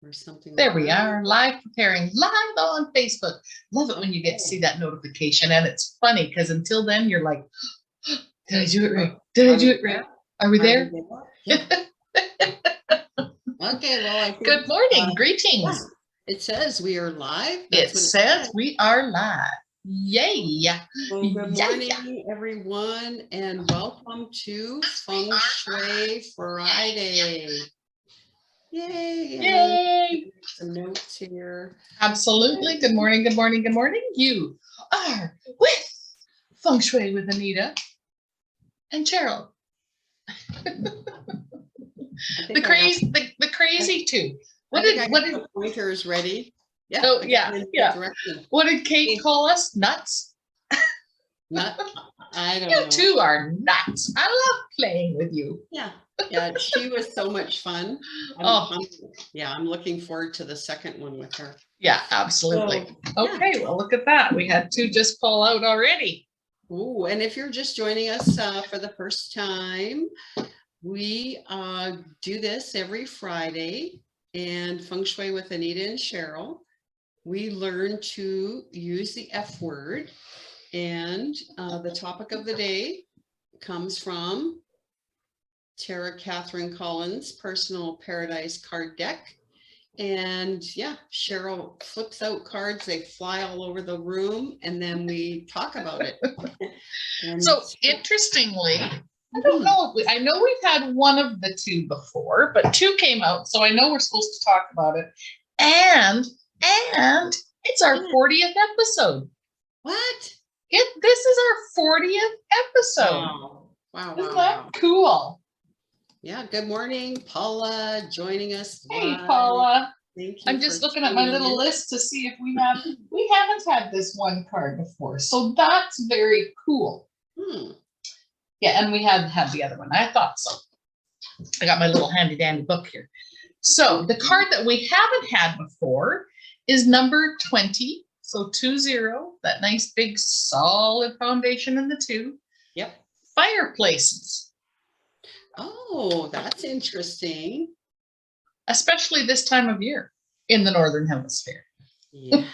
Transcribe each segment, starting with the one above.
or something. There we are, live preparing, live on Facebook. Love it when you get to see that notification. And it's funny because until then you're like, did I do it right? Did I do it right? Are we there? Yeah. Okay, well, I think, good morning, greetings. Yeah, it says we are live. That's what it says. We are live. Yay. Well, good morning, everyone, and welcome to Feng Shui Friday. Yay. Yay. Some notes here. Absolutely. Good morning, good morning, good morning. You are with Feng Shui with Anita and Cheryl. The crazy two. What did the pointers ready? Yeah. Oh yeah. What did Kate call us? Nuts? Nut? I don't know. You two are nuts. I love playing with you. Yeah. Yeah, she was so much fun. I'm looking forward to the second one with her. Yeah, absolutely. So, okay, well, look at that. We had two just fall out already. Oh, and if you're just joining us for the first time, we do this every Friday, and Feng Shui with Anita and Cheryl. We learn to use the F word, and the topic of the day comes from Tara Catherine Collins' Personal Paradise card deck. And yeah, Cheryl flips out cards, they fly all over the room, and then we talk about it. So interestingly, I don't know, I know we've had one of the two before, but two came out, so I know we're supposed to talk about it. And it's our 40th episode. What? This is our 40th episode. Wow. Isn't that cool? Yeah, good morning, Paula, joining us. Hey, Paula. Thank you. I'm just looking at my little list to see if we haven't had this one card before. So that's very cool. Yeah, and we had the other one. I thought so. I got my little handy dandy book here. So the card that we haven't had before is number 20. So 20, that nice big solid foundation in the 2. Yep. Fireplaces. Oh, that's interesting. Especially this time of year in the Northern Hemisphere. Yeah.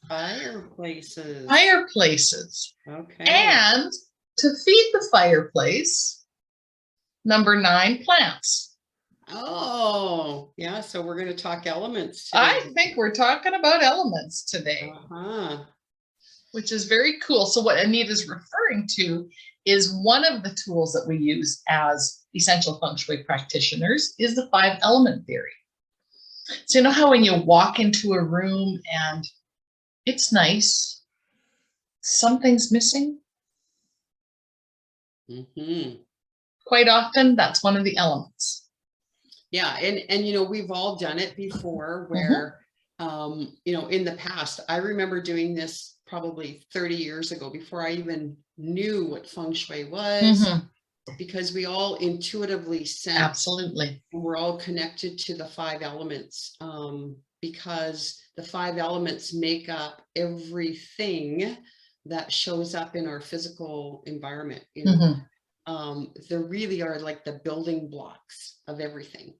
Fireplaces. Fireplaces. Okay. And to feed the fireplace, number 9, plants. Oh, yeah. So we're going to talk elements today. I think we're talking about elements today. Which is very cool. So what Anita's referring to is one of the tools that we use as essential Feng Shui practitioners is the 5 element theory. So you know how when you walk into a room and it's nice, something's missing? Quite often, that's one of the elements. Yeah, and you know, we've all done it before where, you know, in the past, I remember doing this probably 30 years ago before I even knew what Feng Shui was, because we all intuitively sense. Absolutely. And we're all connected to the 5 elements because the 5 elements make up everything that shows up in our physical environment. You know, they really are like the building blocks of everything.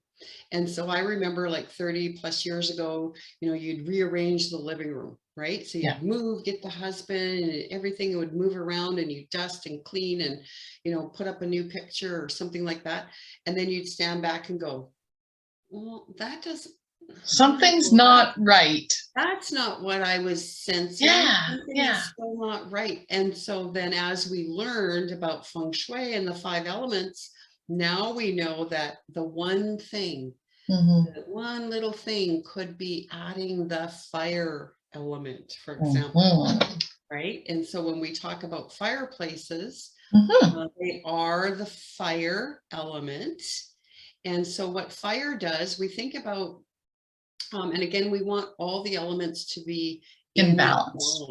And so I remember like 30 plus years ago, you know, you'd rearrange the living room, right? So you'd move, get the husband and everything would move around and you dust and clean and, you know, put up a new picture or something like that. And then you'd stand back and go, well, that doesn't. Something's not right. That's not what I was sensing. It's still not right. And so then as we learned about Feng Shui and the 5 elements, now we know that the one thing, that one little thing could be adding the fire element, for example, right? And so when we talk about fireplaces, they are the fire element. And so what fire does, we think about, and again, we want all the elements to be in balance.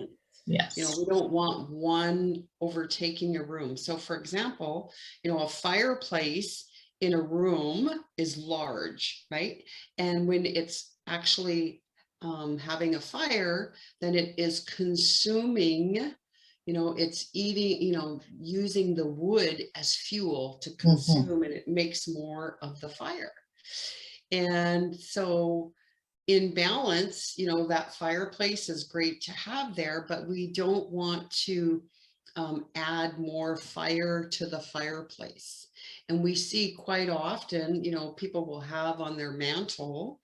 Yes. You know, we don't want one overtaking a room. So for example, you know, a fireplace in a room is large, right? And when it's actually having a fire, then it is consuming, you know, it's eating, you know, using the wood as fuel to consume, and it makes more of the fire. And so in balance, you know, that fireplace is great to have there, but we don't want to add more fire to the fireplace. And we see quite often, you know, people will have on their mantle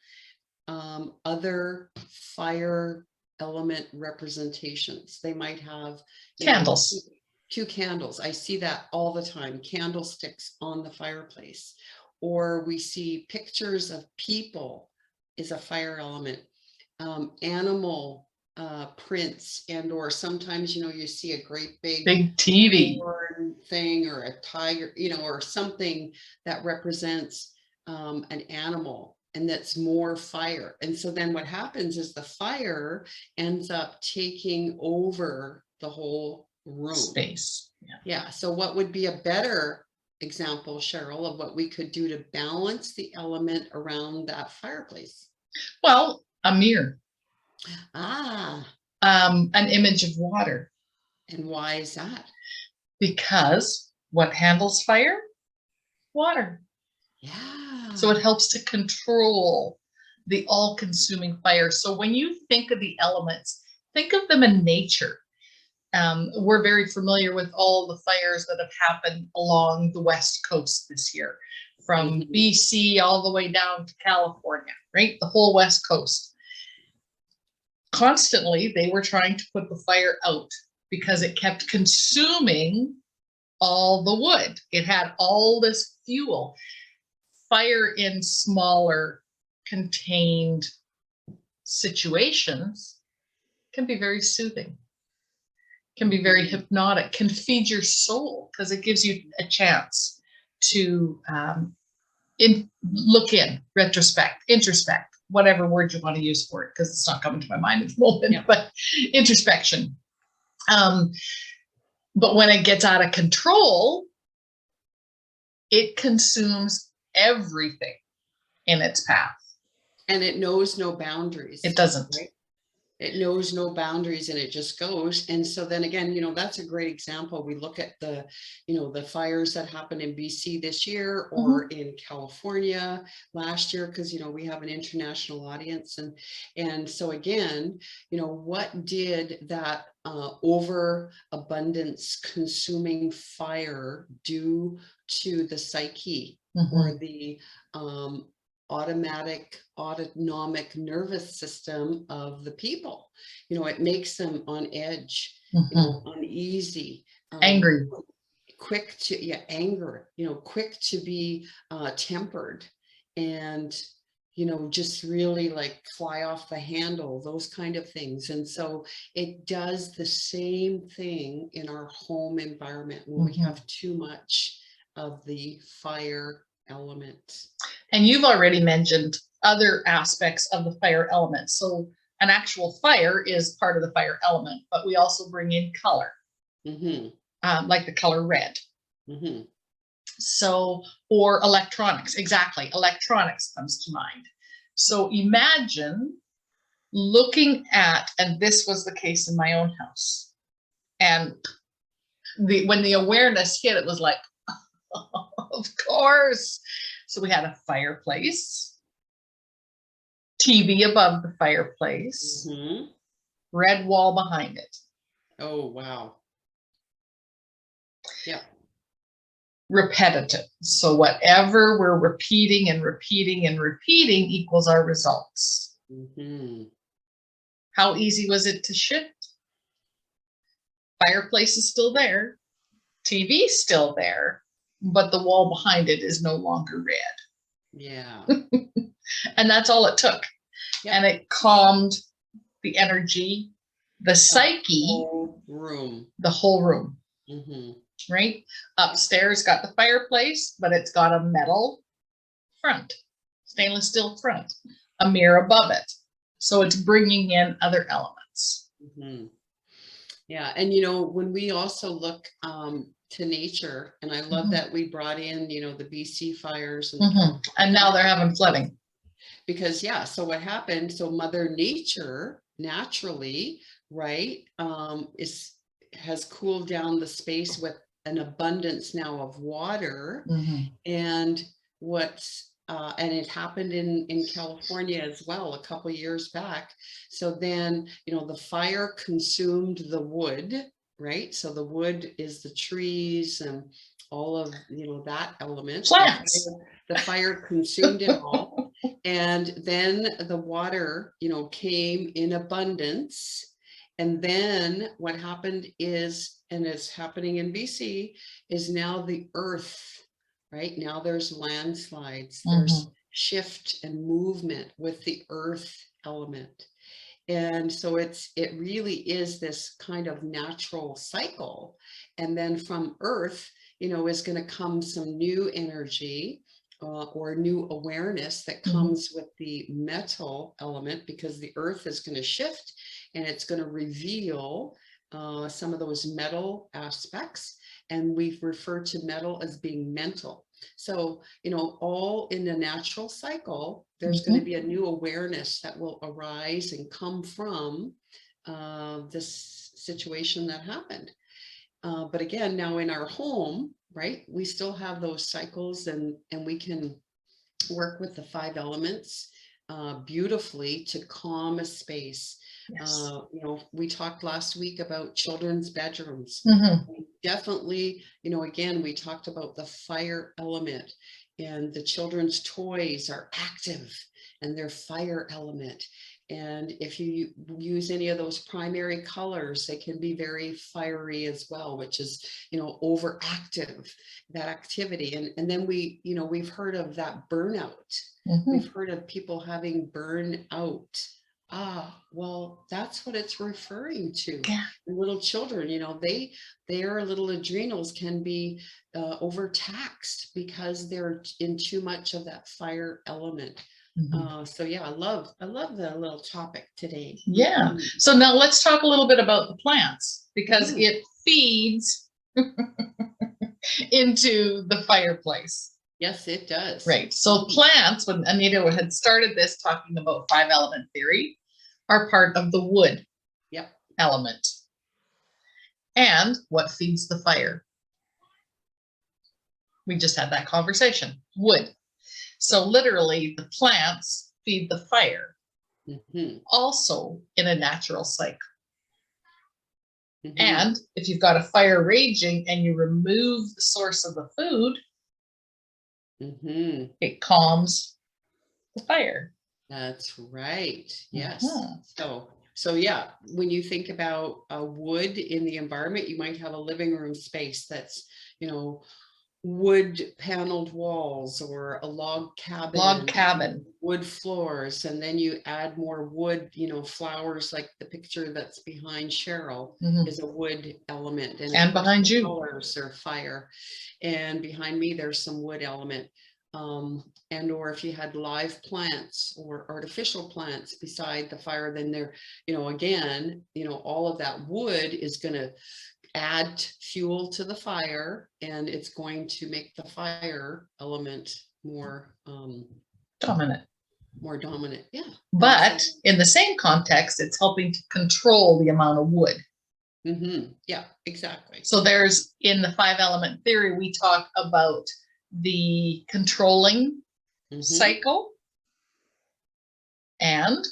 other fire element representations. They might have Candles. Two candles. I see that all the time, candlesticks on the fireplace. Or we see pictures of people is a fire element. Animal prints, and or sometimes, you know, you see a great big TV thing or a tiger, you know, or something that represents an animal, and that's more fire. And so then what happens is the fire ends up taking over the whole room space. Yeah. So what would be a better example, Cheryl, of what we could do to balance the element around that fireplace? Well, a mirror. An image of water. And why is that? Because what handles fire? Water. Yeah. So it helps to control the all-consuming fire. So when you think of the elements, think of them in nature. We're very familiar with all the fires that have happened along the West Coast this year, from BC all the way down to California, right? The whole West Coast. Constantly, they were trying to put the fire out because it kept consuming all the wood. It had all this fuel. Fire in smaller, contained situations can be very soothing, can be very hypnotic, can feed your soul because it gives you a chance to look in, retrospect, introspect, whatever word you want to use for it, because it's not coming to my mind at the moment, but introspection. But when it gets out of control, it consumes everything in its path. And it knows no boundaries. It doesn't. Right? It knows no boundaries, and it just goes. And so then again, you know, that's a great example. We look at the, you know, the fires that happened in BC this year, or in California last year, because, you know, we have an international audience. And so again, you know, what did that overabundance consuming fire do to the psyche or the autonomic nervous system of the people? You know, it makes them on edge, you know, uneasy, angry, quick to anger, you know, quick to be tempered, and, you know, just really like fly off the handle, those kind of things. And so it does the same thing in our home environment when we have too much of the fire element. And you've already mentioned other aspects of the fire element. So an actual fire is part of the fire element, but we also bring in color, like the color red. So, or electronics, exactly. Electronics comes to mind. So imagine looking at, and this was the case in my own house, and when the awareness hit, it was like, of course. So we had a fireplace, TV above the fireplace, red wall behind it. Oh, wow. Yeah. Repetitive. So whatever we're repeating and repeating and repeating equals our results. How easy was it to shift? Fireplace is still there. TV is still there, but the wall behind it is no longer red. Yeah. And that's all it took. Yep. And it calmed the energy, the psyche, the whole room. Right? Upstairs got the fireplace, but it's got a metal front, stainless steel front, a mirror above it. So it's bringing in other elements. Yeah. And, you know, when we also look to nature, and I love that we brought in, you know, the BC fires, and now they're having flooding. Because, yeah, so what happened? So Mother Nature naturally, right, has cooled down the space with an abundance now of water. And what's and it happened in California as well a couple years back. So then, the fire consumed the wood, right? So the wood is the trees and all of, that element. Plants. The fire consumed it all. And then the water, came in abundance. And then what happened is, and it's happening in BC, is now the earth, right? Now there's landslides, there's shift and movement with the earth element. And so it really is this kind of natural cycle. And then from earth, is going to come some new energy or new awareness that comes with the metal element, because the earth is going to shift and it's going to reveal some of those metal aspects. And we've referred to metal as being mental. So, all in the natural cycle, there's going to be a new awareness that will arise and come from this situation that happened. But again, now in our home, right, we still have those cycles, and we can work with the 5 elements beautifully to calm a space. Yes. We talked last week about children's bedrooms. Definitely, again, we talked about the fire element, and the children's toys are active and they're fire element. And if you use any of those primary colors, they can be very fiery as well, which is, overactive, that activity. And then we've heard of that burnout. We've heard of people having burnout. Well, that's what it's referring to. Yeah. Little children, their little adrenals can be overtaxed because they're in too much of that fire element. So yeah, I love the little topic today. Yeah. So now let's talk a little bit about the plants, because it feeds into the fireplace. Yes, it does. Right. So plants, when Anita had started this talking about 5 element theory, are part of the wood element. And what feeds the fire? We just had that conversation. Wood. So literally the plants feed the fire, also in a natural cycle. And if you've got a fire raging and you remove the source of the food, it calms the fire. That's right. Yes. So yeah, when you think about wood in the environment, you might have a living room space that's, wood paneled walls, or a log cabin, wood floors, and then you add more wood, flowers, like the picture that's behind Cheryl is a wood element, and behind you colors are fire, and behind me there's some wood element. And or if you had live plants or artificial plants beside the fire, then there, again, all of that wood is going to add fuel to the fire, and it's going to make the fire element more dominant. Yeah. But in the same context, it's helping to control the amount of wood. Yeah, exactly. So there's, in the 5 element theory, we talk about the controlling cycle and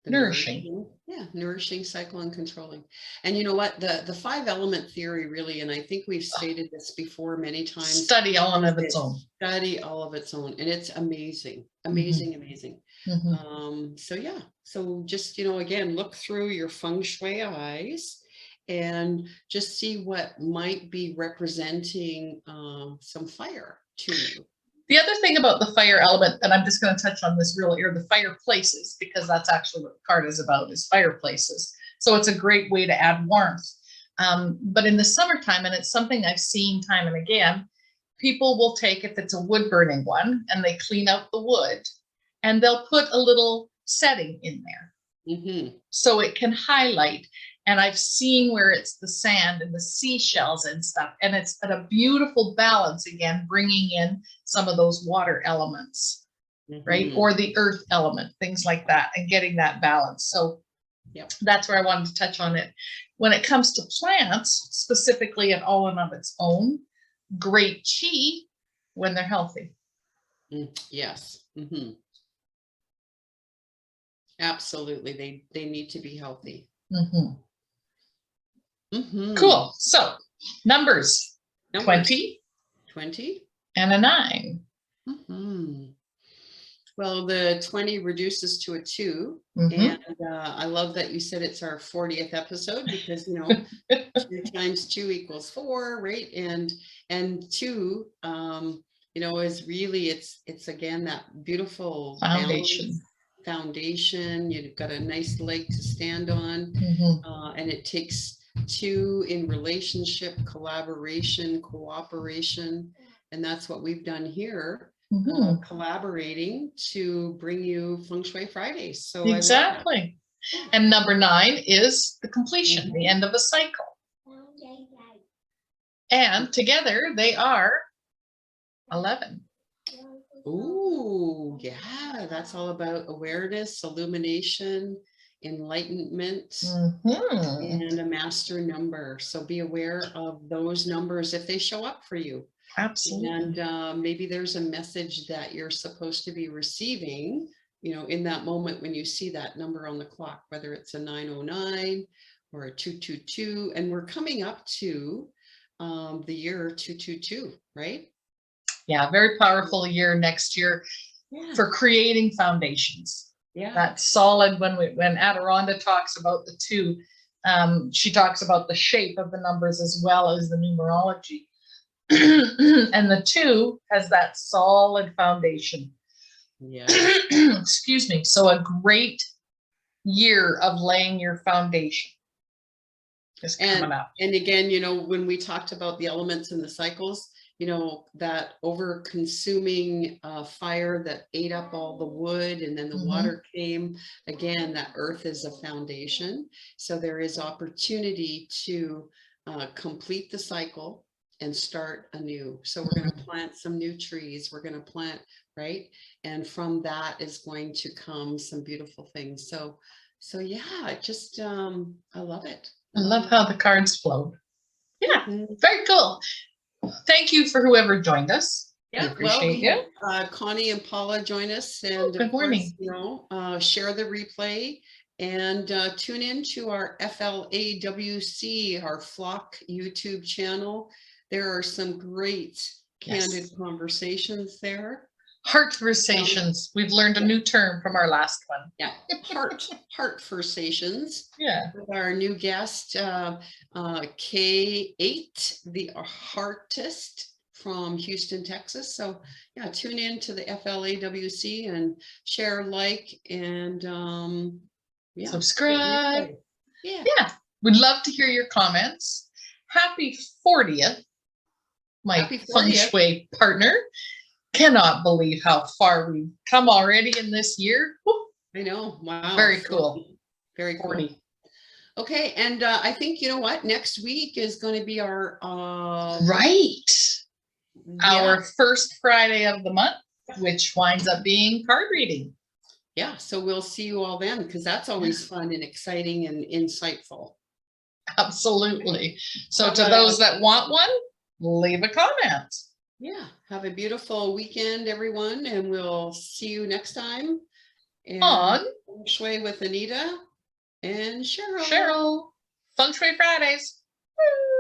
the nourishing. Yeah, nourishing cycle and controlling. And you know what, the 5 element theory really, and I think we've stated this before many times, study all of its own. Study all of its own, and it's amazing. So yeah, so just, again, look through your Feng Shui eyes and just see what might be representing some fire to you. The other thing about the fire element, and I'm just going to touch on this really, are the fireplaces, because that's actually what the card is about, is fireplaces. So it's a great way to add warmth. But in the summertime, and it's something I've seen time and again, people will take, if it's a wood burning one, and they clean out the wood, and they'll put a little setting in there. So it can highlight. And I've seen where it's the sand and the seashells and stuff. And it's at a beautiful balance, again, bringing in some of those water elements, right? Or the earth element, things like that, and getting that balance. So that's where I wanted to touch on it. When it comes to plants, specifically at all and of its own, great chi when they're healthy. Yes. Absolutely. They need to be healthy. Cool. So numbers 20 and a 9. Well, the 20 reduces to a 2. And I love that you said it's our 40th episode, because, 2 times 2 equals 4, right? And 2, is really, it's again, that beautiful foundation. You've got a nice leg to stand on. And it takes 2 in relationship, collaboration, cooperation. And that's what we've done here. Collaborating to bring you Feng Shui Fridays. So exactly. And number 9 is the completion, the end of a cycle. And together they are 11. Ooh, yeah, that's all about awareness, illumination, enlightenment, and a master number. So be aware of those numbers if they show up for you. Absolutely. And maybe there's a message that you're supposed to be receiving, in that moment when you see that number on the clock, whether it's a 909 or a 222. And we're coming up to the year 222, right? Yeah, very powerful year next year for creating foundations. Yeah, that's solid. When Adironda talks about the 2, she talks about the shape of the numbers as well as the numerology. And the 2 has that solid foundation. Yeah. Excuse me. So a great year of laying your foundation is coming up. And again, when we talked about the elements and the cycles, that over consuming fire that ate up all the wood, and then the water came, again, that earth is a foundation. So there is opportunity to complete the cycle and start anew. So we're going to plant some new trees. We're going to plant, right? And from that is going to come some beautiful things. So yeah, just, I love it. I love how the cards flowed. Yeah, very cool. Thank you for whoever joined us. Yeah, we appreciate you. Connie and Paula join us, and good morning. Share the replay and tune in to our FLAWC, our Flock YouTube channel. There are some great candid conversations there. Heart-versations. We've learned a new term from our last one. Yeah, heart-versations. Yeah. With our new guest, K8, the artist from Houston, Texas. So yeah, tune in to the FLAWC and share, like, and subscribe. Yeah. We'd love to hear your comments. Happy 40th, my Feng Shui partner. Cannot believe how far we've come already in this year. I know. Wow. Very cool. Very cool. 40. Okay. And I think, next week is going to be our our first Friday of the month, which winds up being card reading. Yeah. So we'll see you all then, because that's always fun and exciting and insightful. Absolutely. So to those that want one, leave a comment. Yeah. Have a beautiful weekend, everyone. And we'll see you next time on Feng Shui with Anita and Cheryl. Feng Shui Fridays. Woo!